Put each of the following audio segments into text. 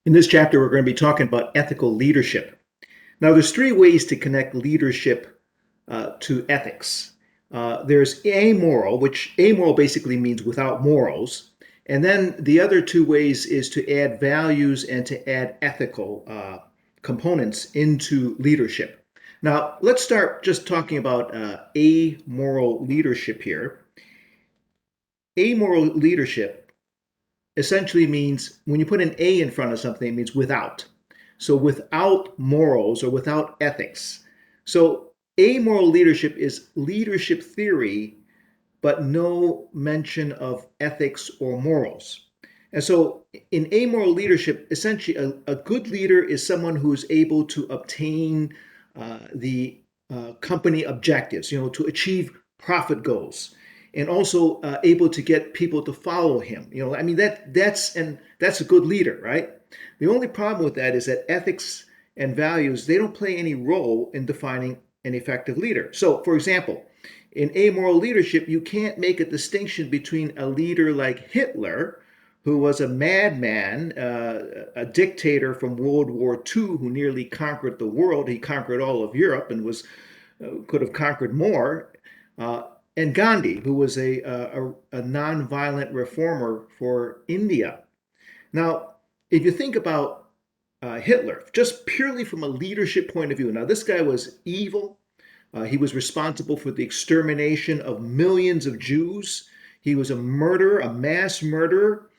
In this chapter, we're going to be talking about ethical leadership. Now, there's three ways to connect leadership to ethics. There's amoral, which amoral basically means without morals. And then the other two ways is to add values and to add ethical components into leadership. Now, let's start just talking about amoral leadership here. Amoral leadership essentially means when you put an A in front of something, it means without. So without morals or without ethics. So amoral leadership is leadership theory, but no mention of ethics or morals. And so in amoral leadership, essentially a good leader is someone who is able to obtain the company objectives, to achieve profit goals, and also able to get people to follow him. I mean that's a good leader, right? The only problem with that is that ethics and values, they don't play any role in defining an effective leader. So, for example, in amoral leadership, you can't make a distinction between a leader like Hitler, who was a madman, a dictator from World War II who nearly conquered the world. He conquered all of Europe and could have conquered more. And Gandhi, who was a nonviolent reformer for India. Now, if you think about Hitler, just purely from a leadership point of view, now this guy was evil. He was responsible for the extermination of millions of Jews. He was a murderer, a mass murderer.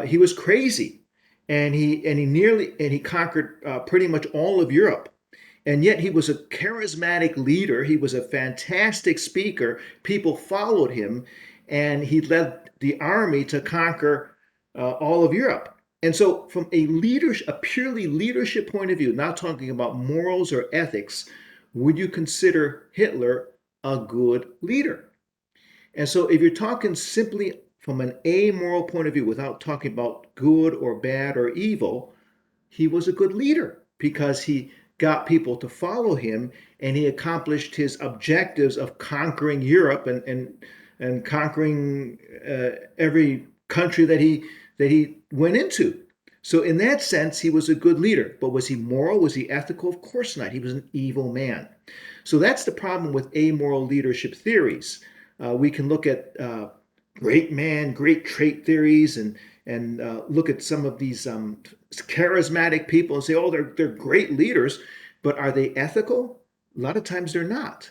He was crazy, and he conquered pretty much all of Europe. And yet he was a charismatic leader. He was a fantastic speaker. People followed him, and he led the army to conquer all of Europe. And so, from a purely leadership point of view, not talking about morals or ethics, would you consider Hitler a good leader? And so, if you're talking simply from an amoral point of view, without talking about good or bad or evil, he was a good leader because he got people to follow him, and he accomplished his objectives of conquering Europe and conquering every country that he went into. So in that sense, he was a good leader. But was he moral? Was he ethical? Of course not. He was an evil man. So that's the problem with amoral leadership theories. We can look at great man, great trait theories, and look at some of these charismatic people and say, oh, they're great leaders, but are they ethical? A lot of times they're not.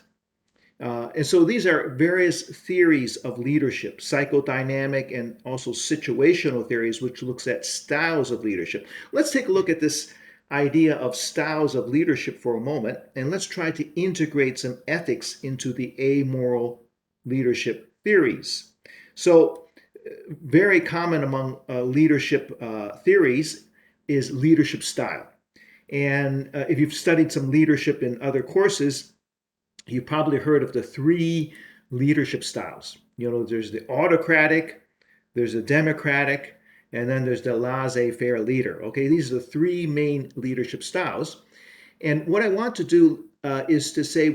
And so these are various theories of leadership, psychodynamic and also situational theories, which looks at styles of leadership. Let's take a look at this idea of styles of leadership for a moment, and let's try to integrate some ethics into the amoral leadership theories. So, very common among leadership theories is leadership style. And if you've studied some leadership in other courses, you've probably heard of the three leadership styles. There's the autocratic, there's the democratic, and then there's the laissez-faire leader. Okay, these are the three main leadership styles. And what I want to do is to say,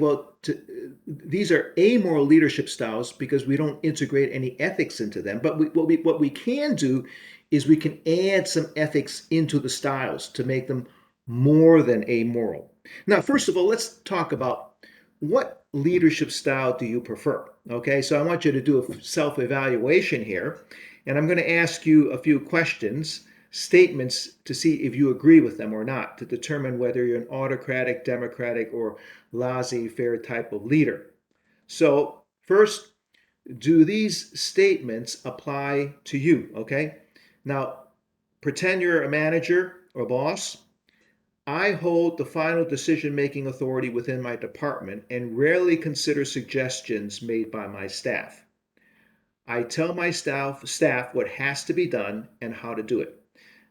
these are amoral leadership styles because we don't integrate any ethics into them. But what we can do is we can add some ethics into the styles to make them more than amoral. Now, first of all, let's talk about what leadership style do you prefer? Okay, so I want you to do a self-evaluation here, and I'm going to ask you a few questions, statements, to see if you agree with them or not, to determine whether you're an autocratic, democratic, or laissez-faire type of leader. So first, do these statements apply to you? Okay, now pretend you're a manager or boss. I hold the final decision-making authority within my department and rarely consider suggestions made by my staff. I tell my staff what has to be done and how to do it.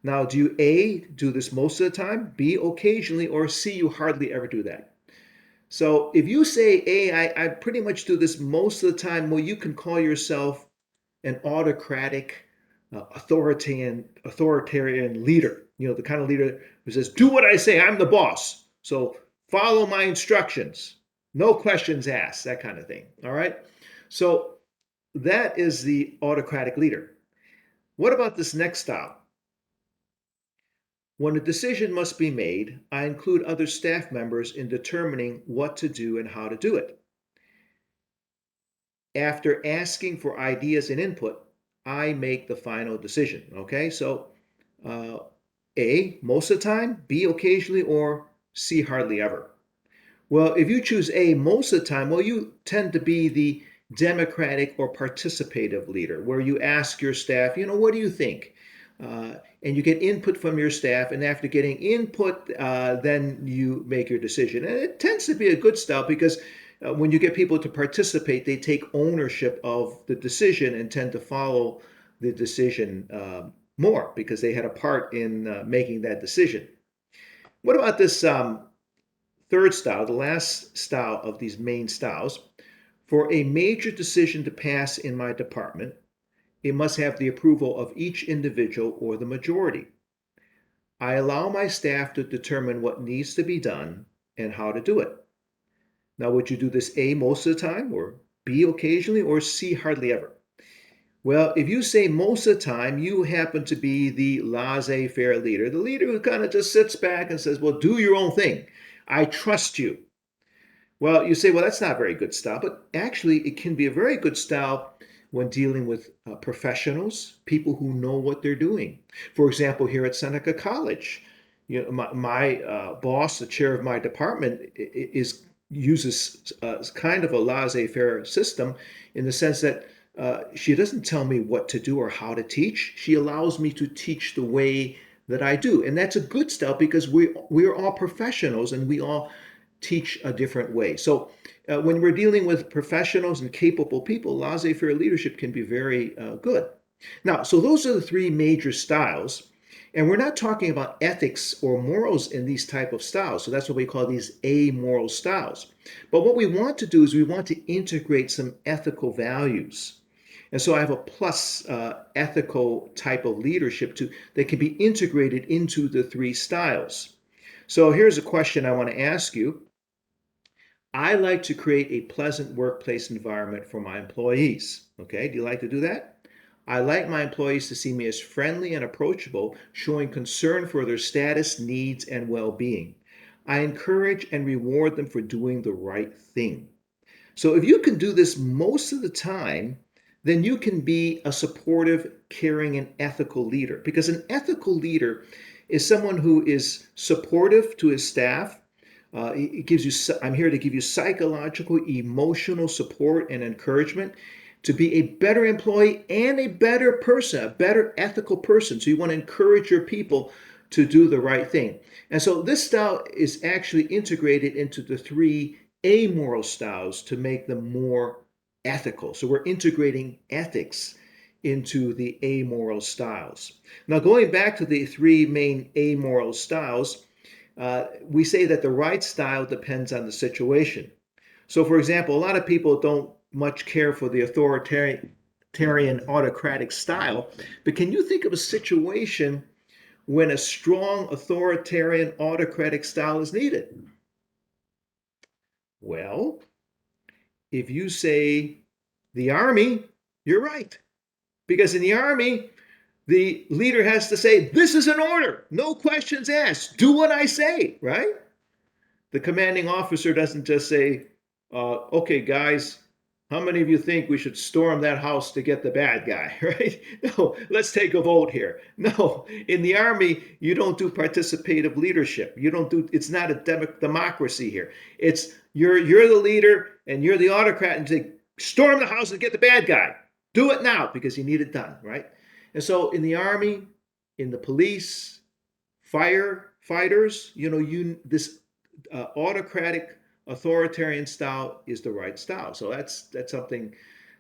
Now, do you A, do this most of the time, B, occasionally, or C, you hardly ever do that? So if you say A, I pretty much do this most of the time, well, you can call yourself an autocratic, authoritarian leader. The kind of leader who says, do what I say, I'm the boss. So follow my instructions. No questions asked, that kind of thing. All right. So that is the autocratic leader. What about this next style? When a decision must be made, I include other staff members in determining what to do and how to do it. After asking for ideas and input, I make the final decision. Okay, so uh, A, most of the time, B, occasionally, or C, hardly ever. Well, if you choose A most of the time, well, you tend to be the democratic or participative leader, where you ask your staff, what do you think? And you get input from your staff, and after getting input, then you make your decision. And it tends to be a good style because when you get people to participate, they take ownership of the decision and tend to follow the decision more because they had a part in making that decision. What about this third style, the last style of these main styles? For a major decision to pass in my department, it must have the approval of each individual or the majority. I allow my staff to determine what needs to be done and how to do it. Now, would you do this A most of the time, or B occasionally, or C hardly ever? Well, if you say most of the time, you happen to be the laissez faire leader, the leader who kind of just sits back and says, well, do your own thing. I trust you. Well, you say, well, that's not a very good style, but actually, it can be a very good style when dealing with professionals, people who know what they're doing. For example, here at Seneca College, my boss, the chair of my department, uses kind of a laissez-faire system in the sense that she doesn't tell me what to do or how to teach. She allows me to teach the way that I do, and that's a good style because we're all professionals and we all teach a different way. So when we're dealing with professionals and capable people, laissez-faire leadership can be very good. Now, so those are the three major styles. And we're not talking about ethics or morals in these type of styles. So that's what we call these amoral styles. But what we want to do is we want to integrate some ethical values. And so I have a plus ethical type of leadership that can be integrated into the three styles. So here's a question I want to ask you. I like to create a pleasant workplace environment for my employees. Okay, do you like to do that? I like my employees to see me as friendly and approachable, showing concern for their status, needs, and well being. I encourage and reward them for doing the right thing. So, if you can do this most of the time, then you can be a supportive, caring, and ethical leader. Because an ethical leader is someone who is supportive to his staff. It gives you. I'm here to give you psychological, emotional support and encouragement to be a better employee and a better person, a better ethical person. So you want to encourage your people to do the right thing. And so this style is actually integrated into the three amoral styles to make them more ethical. So we're integrating ethics into the amoral styles. Now, going back to the three main amoral styles, we say that the right style depends on the situation. So, for example, a lot of people don't much care for the authoritarian autocratic style, but can you think of a situation when a strong authoritarian autocratic style is needed? Well, if you say the army, you're right. Because in the army, the leader has to say, this is an order, no questions asked, do what I say, right? The commanding officer doesn't just say, okay, guys, how many of you think we should storm that house to get the bad guy, right? No, let's take a vote here. No, in the army, you don't do participative leadership. You don't do, it's not a democracy here. It's you're the leader and you're the autocrat and say, storm the house and get the bad guy. Do it now because you need it done, right? And so in the army, in the police, firefighters, this autocratic authoritarian style is the right style. So that's something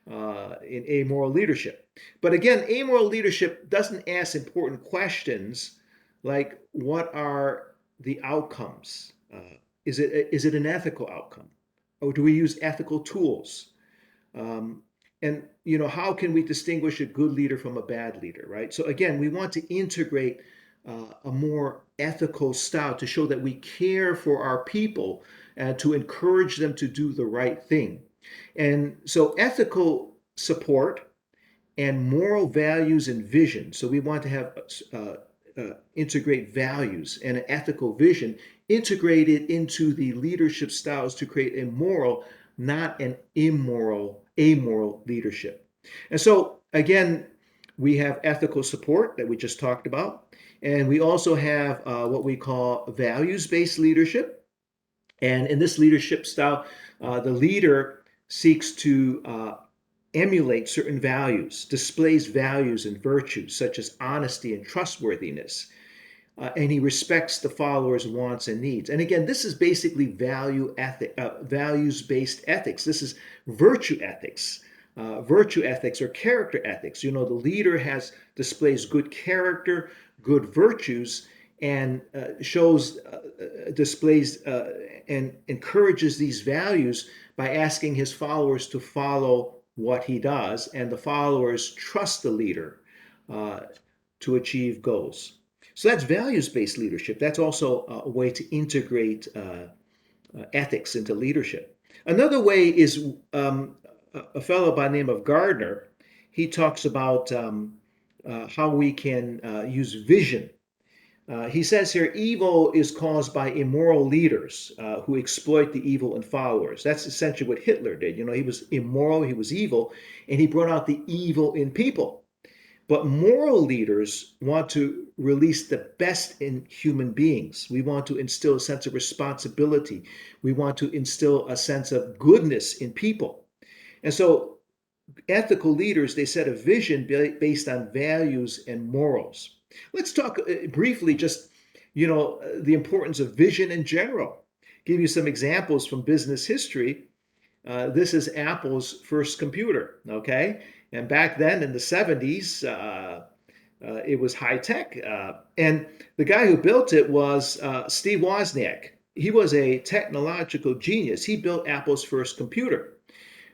in amoral leadership. But again, amoral leadership doesn't ask important questions like what are the outcomes? Is it an ethical outcome, or do we use ethical tools? Um, and how can we distinguish a good leader from a bad leader, right? So again, we want to integrate a more ethical style to show that we care for our people and to encourage them to do the right thing. And so ethical support and moral values and vision. So we want to have integrate values and an ethical vision integrated into the leadership styles to create a moral, not an amoral leadership. And so, again, we have ethical support that we just talked about. And we also have what we call values based leadership. And in this leadership style, the leader seeks to emulate certain values, displays values and virtues such as honesty and trustworthiness. And he respects the followers' wants and needs. And again, this is basically values-based ethics. This is virtue ethics. Virtue ethics or character ethics. The leader displays good character, good virtues, and displays and encourages these values by asking his followers to follow what he does, and the followers trust the leader to achieve goals. So that's values-based leadership. That's also a way to integrate ethics into leadership. Another way is a fellow by the name of Gardner. He talks about how we can use vision. He says here, evil is caused by immoral leaders who exploit the evil in followers. That's essentially what Hitler did. He was immoral, he was evil, and he brought out the evil in people. But moral leaders want to release the best in human beings. We want to instill a sense of responsibility. We want to instill a sense of goodness in people. And so ethical leaders, they set a vision based on values and morals. Let's talk briefly just, the importance of vision in general. Give you some examples from business history. This is Apple's first computer, okay? And back then in the 70s, it was high tech. And the guy who built it was Steve Wozniak. He was a technological genius. He built Apple's first computer.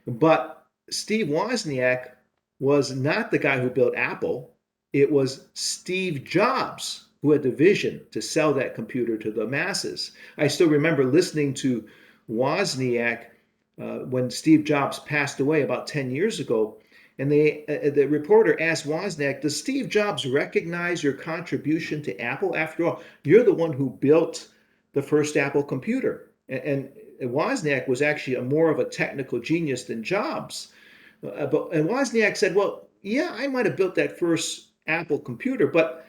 But Steve Wozniak was not the guy who built Apple. It was Steve Jobs who had the vision to sell that computer to the masses. I still remember listening to Wozniak when Steve Jobs passed away about 10 years ago. And the reporter asked Wozniak, does Steve Jobs recognize your contribution to Apple? After all, you're the one who built the first Apple computer. And Wozniak was actually more of a technical genius than Jobs. And Wozniak said, well, yeah, I might have built that first Apple computer, but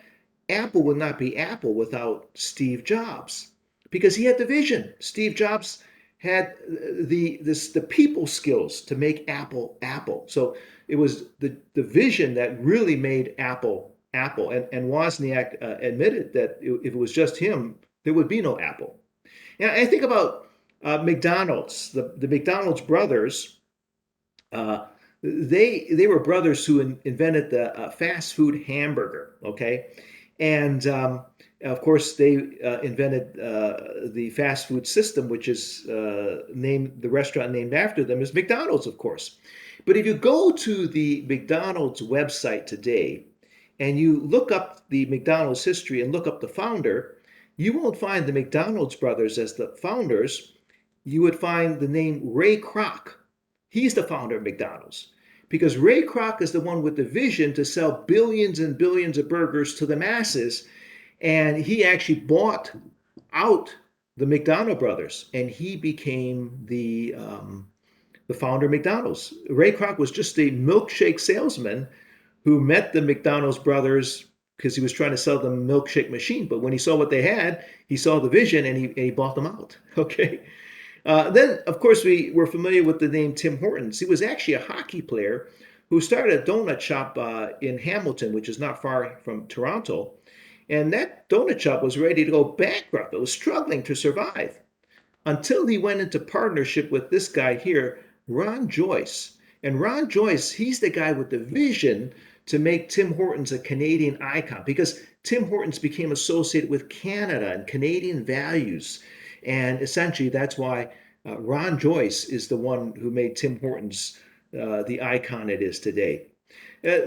Apple would not be Apple without Steve Jobs, because he had the vision. Steve Jobs had the people skills to make Apple Apple. So it was the vision that really made Apple Apple. And Wozniak admitted that if it was just him, there would be no Apple. And I think about McDonald's, the McDonald's brothers. They were brothers who invented the fast food hamburger. Okay, and of course they invented the fast food system, which is the restaurant named after them is McDonald's, of course. But if you go to the McDonald's website today and you look up the McDonald's history and look up the founder, you won't find the McDonald's brothers as the founders. You would find the name Ray Kroc. He's the founder of McDonald's, because Ray Kroc is the one with the vision to sell billions and billions of burgers to the masses. And he actually bought out the McDonald brothers, and he became the founder of McDonald's. Ray Kroc was just a milkshake salesman who met the McDonald's brothers because he was trying to sell them a milkshake machine. But when he saw what they had, he saw the vision and he bought them out. Okay. Then, of course, we're familiar with the name Tim Hortons. He was actually a hockey player who started a donut shop in Hamilton, which is not far from Toronto. And that donut shop was ready to go bankrupt. It was struggling to survive until he went into partnership with this guy here, Ron Joyce. And Ron Joyce, he's the guy with the vision to make Tim Hortons a Canadian icon, because Tim Hortons became associated with Canada and Canadian values. And essentially, that's why Ron Joyce is the one who made Tim Hortons the icon it is today.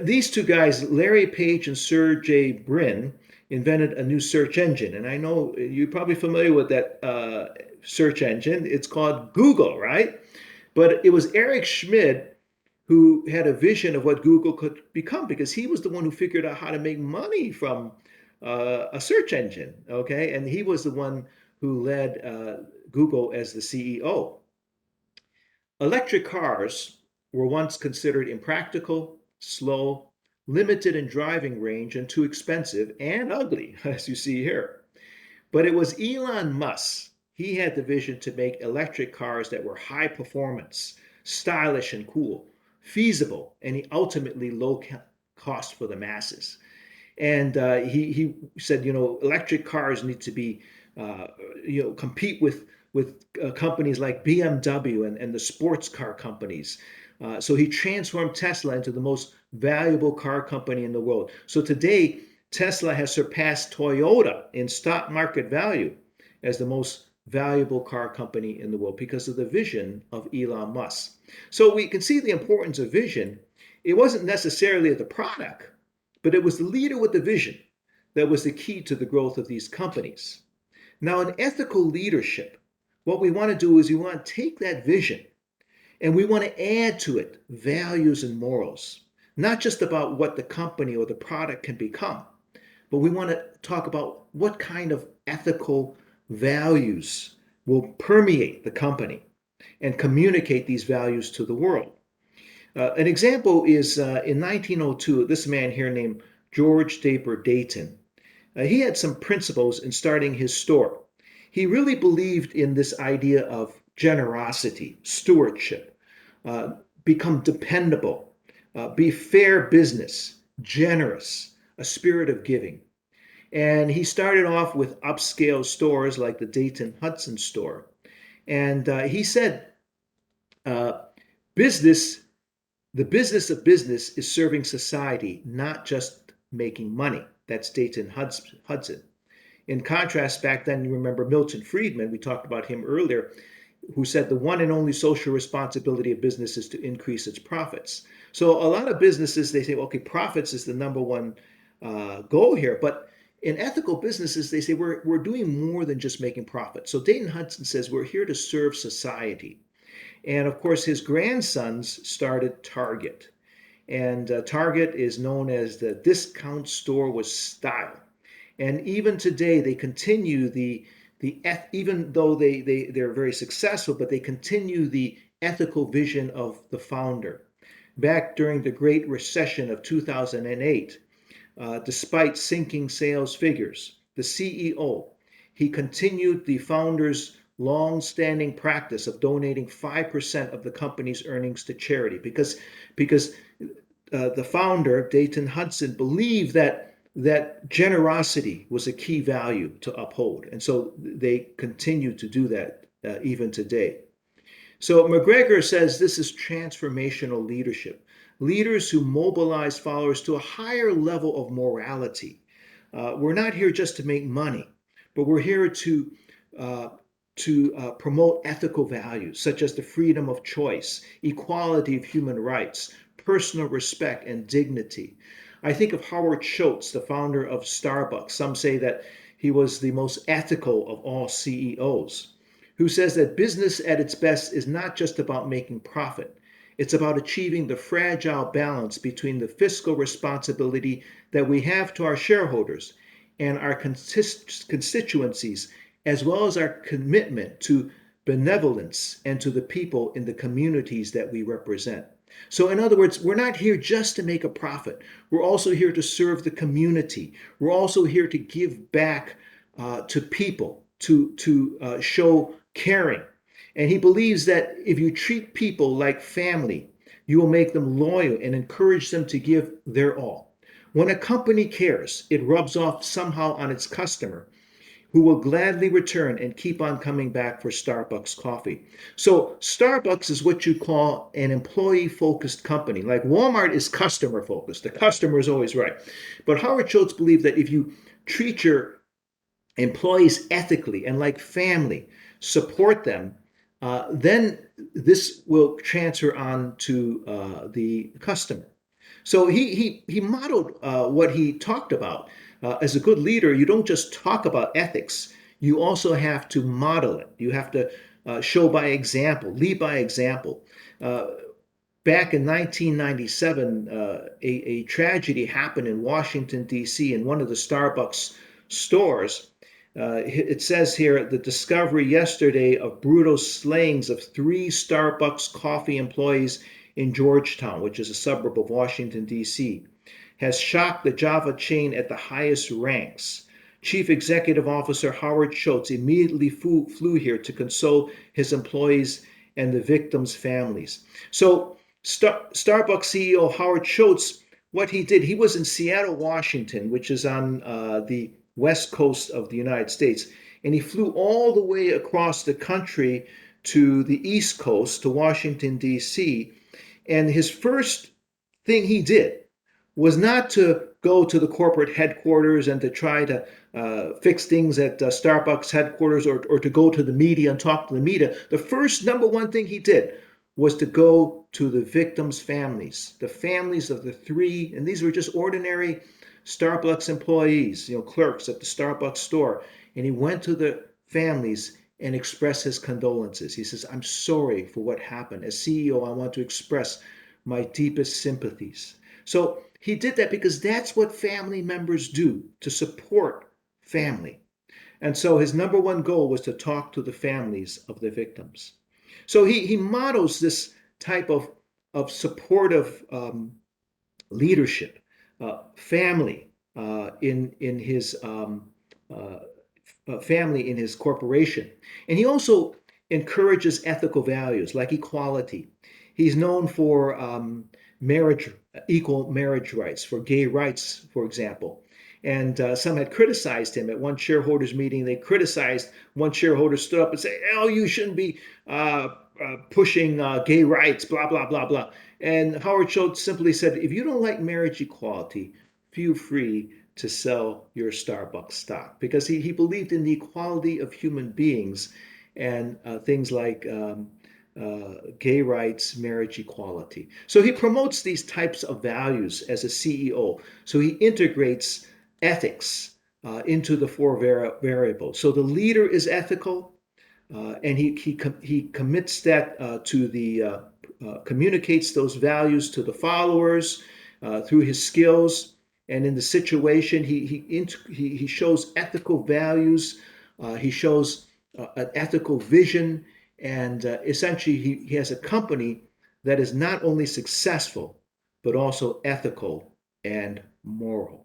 These two guys, Larry Page and Sergey Brin, invented a new search engine. And I know you're probably familiar with that search engine. It's called Google, right? But it was Eric Schmidt who had a vision of what Google could become, because he was the one who figured out how to make money from a search engine. Okay, and he was the one who led Google as the CEO. Electric cars were once considered impractical, slow, limited in driving range, and too expensive and ugly, as you see here. But it was Elon Musk. He had the vision to make electric cars that were high performance, stylish, and cool, feasible, and ultimately low cost for the masses. And he said, electric cars need to be, compete with companies like BMW and the sports car companies. So he transformed Tesla into the most valuable car company in the world. So today, Tesla has surpassed Toyota in stock market value as the most valuable car company in the world because of the vision of Elon Musk. So we can see the importance of vision. It wasn't necessarily the product, but it was the leader with the vision that was the key to the growth of these companies. Now, in ethical leadership, what we want to do is we want to take that vision and we want to add to it values and morals, not just about what the company or the product can become, but we want to talk about what kind of ethical values will permeate the company and communicate these values to the world. An example is in 1902, this man here named George Draper Dayton. He had some principles in starting his store. He really believed in this idea of generosity, stewardship, become dependable, be fair business, generous, a spirit of giving. And he started off with upscale stores like the Dayton Hudson store. And he said, uh, business the business of business is serving society, not just making money. That's Dayton Hudson. In contrast, back then, you remember Milton Friedman, we talked about him earlier, who said the one and only social responsibility of business is to increase its profits. So a lot of businesses, they say, okay, profits is the number one goal here. But in ethical businesses, they say we're doing more than just making profit. So Dayton Hudson says we're here to serve society. And of course, his grandsons started Target. And Target is known as the discount store with style. And even today, they continue even though they're very successful, but they continue the ethical vision of the founder. Back during the Great Recession of 2008, despite sinking sales figures, the CEO, he continued the founder's long-standing practice of donating 5% of the company's earnings to charity because the founder, Dayton Hudson, believed that generosity was a key value to uphold. And so they continue to do that even today. So McGregor says this is transformational leadership. Leaders who mobilize followers to a higher level of morality. We're not here just to make money, but we're here uh, to promote ethical values such as the freedom of choice, equality of human rights, personal respect, and dignity. I think of Howard Schultz, the founder of Starbucks. Some say that he was the most ethical of all CEOs, who says that business at its best is not just about making profit. It's about achieving the fragile balance between the fiscal responsibility that we have to our shareholders and our constituencies, as well as our commitment to benevolence and to the people in the communities that we represent. So, in other words, we're not here just to make a profit. We're also here to serve the community. We're also here to give back to people, to show caring. And he believes that if you treat people like family, you will make them loyal and encourage them to give their all. When a company cares, it rubs off somehow on its customer, who will gladly return and keep on coming back for Starbucks coffee. So Starbucks is what you call an employee-focused company. Like Walmart is customer-focused. The customer is always right. But Howard Schultz believed that if you treat your employees ethically and like family, support them, then this will transfer on to the customer. So he modeled what he talked about. As a good leader, you don't just talk about ethics, you also have to model it. You have to show by example, lead by example. Uh, back in 1997, a tragedy happened in Washington, D.C., in one of the Starbucks stores. It says here the discovery yesterday of brutal slayings of three Starbucks coffee employees in Georgetown, which is a suburb of Washington, D.C., has shocked the Java chain at the highest ranks. Chief Executive Officer Howard Schultz immediately flew here to console his employees and the victims' families. So, Starbucks CEO Howard Schultz, what he did, he was in Seattle, Washington, which is on the west coast of the United States, and he flew all the way across the country to the east coast, to Washington, D.C. And his first thing he did was not to go to the corporate headquarters and to try to fix things at Starbucks headquarters, or to go to the media and talk to the media. The first number one thing he did was to go to the victims' families, the families of the three, and these were just ordinary Starbucks employees, clerks at the Starbucks store. And he went to the families and expressed his condolences. He says, "I'm sorry for what happened. As CEO, I want to express my deepest sympathies." So he did that because that's what family members do, to support family. And so his number one goal was to talk to the families of the victims. So he models this type of supportive leadership, family in his family in his corporation. And he also encourages ethical values like equality. He's known for marriage, equal marriage rights, for gay rights, for example. And some had criticized him at one shareholders meeting. They criticized one shareholder, stood up and said, "Oh, you shouldn't be pushing gay rights, blah, blah, blah, blah." And Howard Schultz simply said, "If you don't like marriage equality, feel free to sell your Starbucks stock," because he believed in the equality of human beings, and things like gay rights, marriage equality. So he promotes these types of values as a CEO. So he integrates ethics into the four variables. So the leader is ethical, and he commits that to the communicates those values to the followers through his skills. And in the situation, he shows ethical values. He shows an ethical vision, and essentially he has a company that is not only successful but also ethical and moral.